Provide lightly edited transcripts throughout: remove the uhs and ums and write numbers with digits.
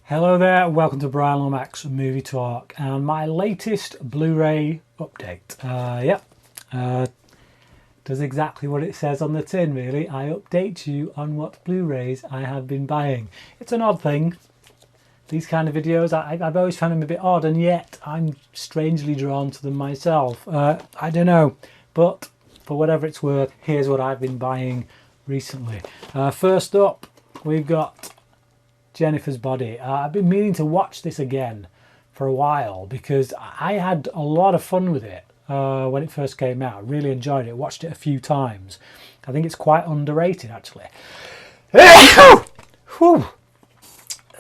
Hello there, welcome to Bryan Lomax Movie Talk and my latest Blu-ray update. Does exactly what it says on the tin really. I update you on what Blu-rays I have been buying. It's an odd thing. These kind of videos, I've always found them a bit odd, and yet I'm strangely drawn to them myself. I don't know, but for whatever it's worth, here's what I've been buying recently. First up, we've got Jennifer's Body. I've been meaning to watch this again for a while because I had a lot of fun with it when it first came out. Really enjoyed it. Watched it a few times. I think it's quite underrated actually. Whew.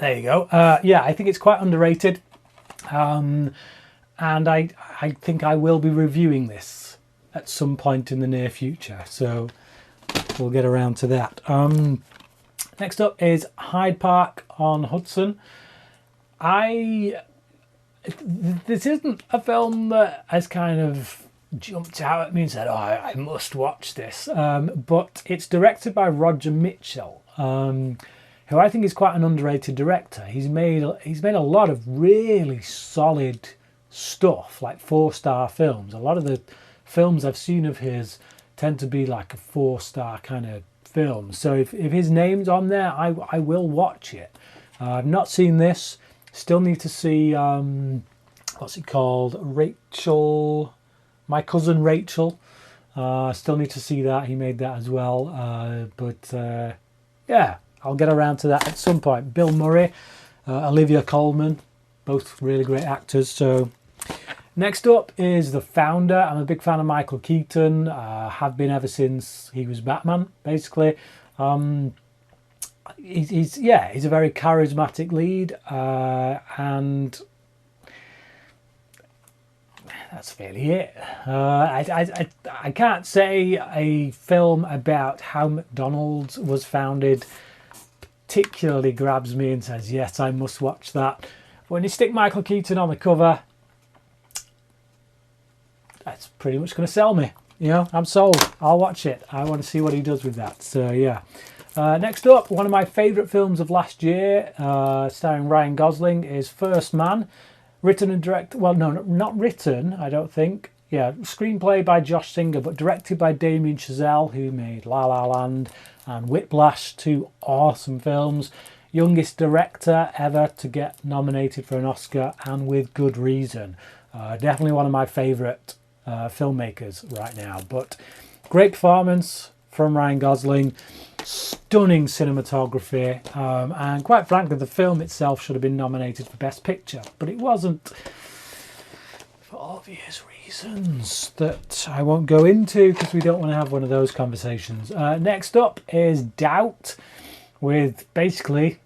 There you go. Yeah, I think it's quite underrated. And I think I will be reviewing this at some point in the near future. So we'll get around to that. Next up is Hyde Park on Hudson. This isn't a film that has kind of jumped out at me and said, oh, I must watch this. But it's directed by Roger Mitchell, who I think is quite an underrated director. He's made a lot of really solid stuff, like 4-star films. A lot of the films I've seen of his tend to be like a 4-star kind of film. So if his name's on there, I will watch it. I've not seen this. Still need to see what's it called? Rachel, My Cousin Rachel. Still need to see that. He made that as well. Yeah, I'll get around to that at some point. Bill Murray, Olivia Colman, both really great actors. So next up is The Founder. I'm a big fan of Michael Keaton. Have been ever since he was Batman, basically. He's a very charismatic lead, and that's really it. I can't say a film about how McDonald's was founded particularly grabs me and says, yes, I must watch that. When you stick Michael Keaton on the cover, that's pretty much going to sell me. You know, I'm sold. I'll watch it. I want to see what he does with that. So, yeah. Next up, one of my favourite films of last year, starring Ryan Gosling, is First Man. Written and directed... Well, no, not written, I don't think. Yeah, screenplay by Josh Singer, but directed by Damien Chazelle, who made La La Land and Whiplash, 2 awesome films. Youngest director ever to get nominated for an Oscar, and with good reason. Definitely one of my favourite filmmakers right now. But great performance from Ryan Gosling, stunning cinematography, and quite frankly the film itself should have been nominated for Best Picture, but it wasn't, for obvious reasons that I won't go into because we don't want to have one of those conversations. Next up is Doubt, with basically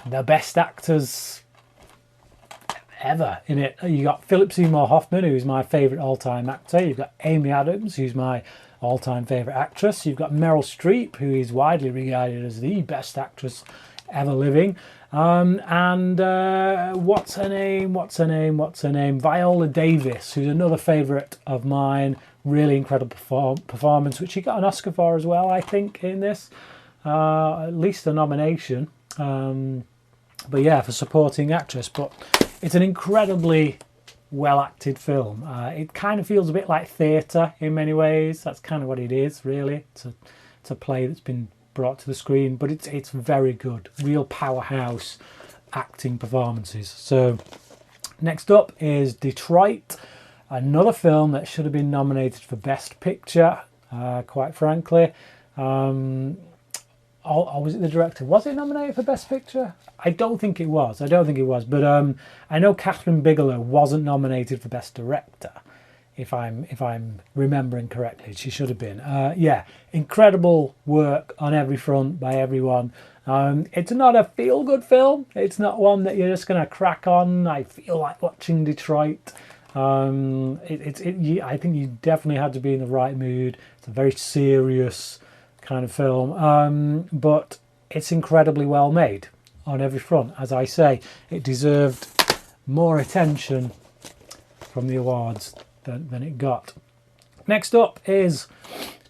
the best actors ever in it. You got Philip Seymour Hoffman, who's my favourite all-time actor. You've got Amy Adams, who's my all-time favourite actress. You've got Meryl Streep, who is widely regarded as the best actress ever living. And what's her name? Viola Davis, who's another favourite of mine. Really incredible performance, which she got an Oscar for as well, I think, in this. At least a nomination. But yeah, for supporting actress. But it's an incredibly well-acted film. It kind of feels a bit like theatre in many ways. That's kind of what it is, really. It's a play that's been brought to the screen, but it's very good. Real powerhouse acting performances. So next up is Detroit, another film that should have been nominated for Best Picture, quite frankly. Or was it the director? Was it nominated for Best Picture? I don't think it was. But I know Catherine Bigelow wasn't nominated for Best Director. If I'm remembering correctly, she should have been. Yeah, incredible work on every front by everyone. It's not a feel-good film. It's not one that you're just going to crack on. I feel like watching Detroit. I think you definitely had to be in the right mood. It's a very serious kind of film, but it's incredibly well made on every front. As I say, it deserved more attention from the awards than it got. Next up is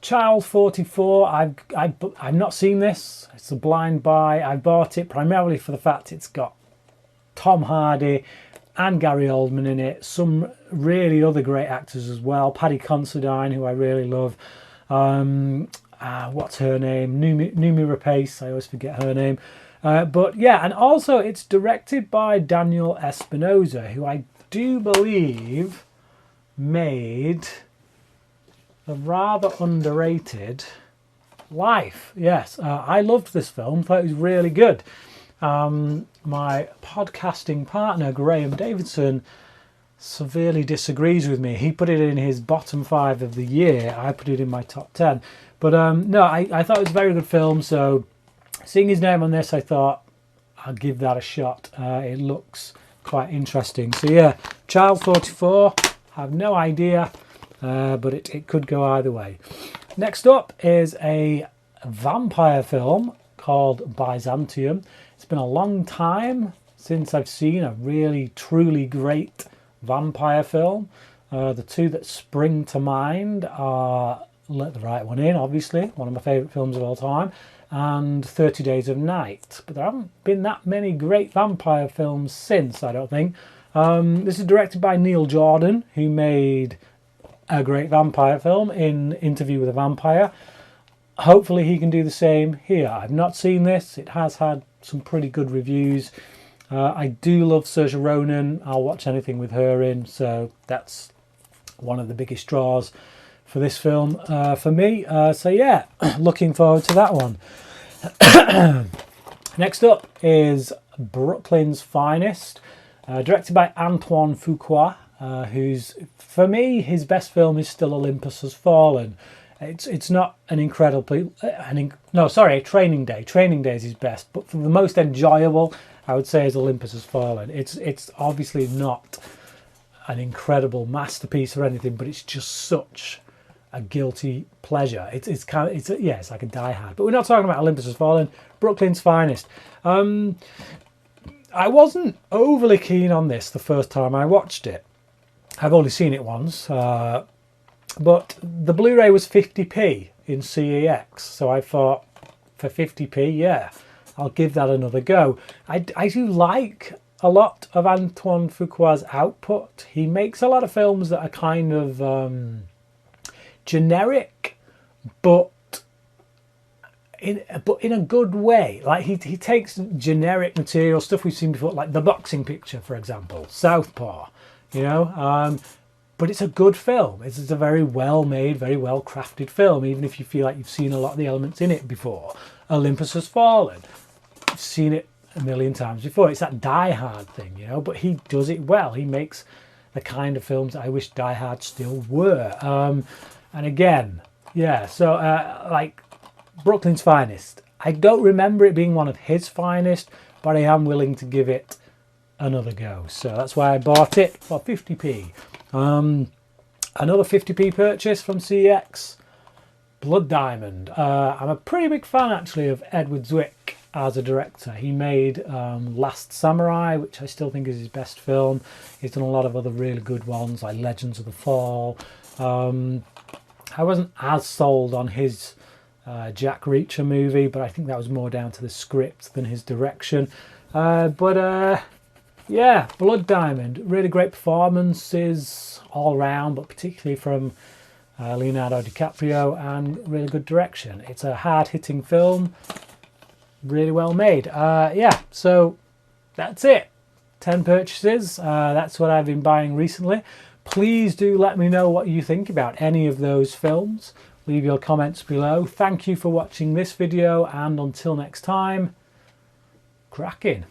Child 44. I've not seen this. It's a blind buy. I bought it primarily for the fact it's got Tom Hardy and Gary Oldman in it. Some really other great actors as well. Paddy Considine, who I really love. What's her name? Noomi Rapace. I always forget her name. But yeah, and also it's directed by Daniel Espinosa, who I do believe made the rather underrated Life. Yes, I loved this film. Thought it was really good. My podcasting partner Graham Davidson severely disagrees with me. He put it in his bottom 5 of the year. I put it in my top 10. But no, I thought it was a very good film. So seeing his name on this, I thought I'll give that a shot. It looks quite interesting. So yeah, Child 44. I have no idea, but it could go either way. Next up is a vampire film called Byzantium. It's been a long time since I've seen a really, truly great vampire film. The two that spring to mind are Let the Right One In, obviously, one of my favourite films of all time, and 30 Days of Night. But there haven't been that many great vampire films since, I don't think. This is directed by Neil Jordan, who made a great vampire film in Interview with a Vampire. Hopefully he can do the same here. I've not seen this. It has had some pretty good reviews. I do love Saoirse Ronan. I'll watch anything with her in, so that's one of the biggest draws for this film for me. So yeah, looking forward to that one. Next up is Brooklyn's Finest, directed by Antoine Fuqua, who's, for me, his best film is still Olympus Has Fallen. It's not an incredible... Training Day. Training Day is his best, but for the most enjoyable, I would say, is Olympus Has Fallen. It's obviously not an incredible masterpiece or anything, but it's just such a guilty pleasure. It's like a Die Hard. But we're not talking about Olympus Has Fallen. Brooklyn's Finest. I wasn't overly keen on this the first time I watched it. I've only seen it once, but the Blu-ray was 50p in CEX, so I thought, for 50p, yeah, I'll give that another go. I do like a lot of Antoine Fuqua's output. He makes a lot of films that are kind of generic, but in a good way. Like he takes generic material, stuff we've seen before, like The Boxing Picture, for example, Southpaw, you know, but it's a good film. It's a very well made, very well crafted film, even if you feel like you've seen a lot of the elements in it before. Olympus Has Fallen, you've seen it a million times before. It's that Die Hard thing, you know, but he does it well. He makes the kind of films I wish Die Hard still were. And again, yeah, so like Brooklyn's Finest, I don't remember it being one of his finest, but I am willing to give it another go. So that's why I bought it for 50p. Another 50p purchase from CX, Blood Diamond. I'm a pretty big fan actually of Edward Zwick as a director. He made Last Samurai, which I still think is his best film. He's done a lot of other really good ones like Legends of the Fall. I wasn't as sold on his Jack Reacher movie, but I think that was more down to the script than his direction. Yeah, Blood Diamond, really great performances all round, but particularly from Leonardo DiCaprio, and really good direction. It's a hard-hitting film, really well made. Yeah, so that's it. 10 purchases. That's what I've been buying recently. Please do let me know what you think about any of those films. Leave your comments below. Thank you for watching this video, and until next time, cracking.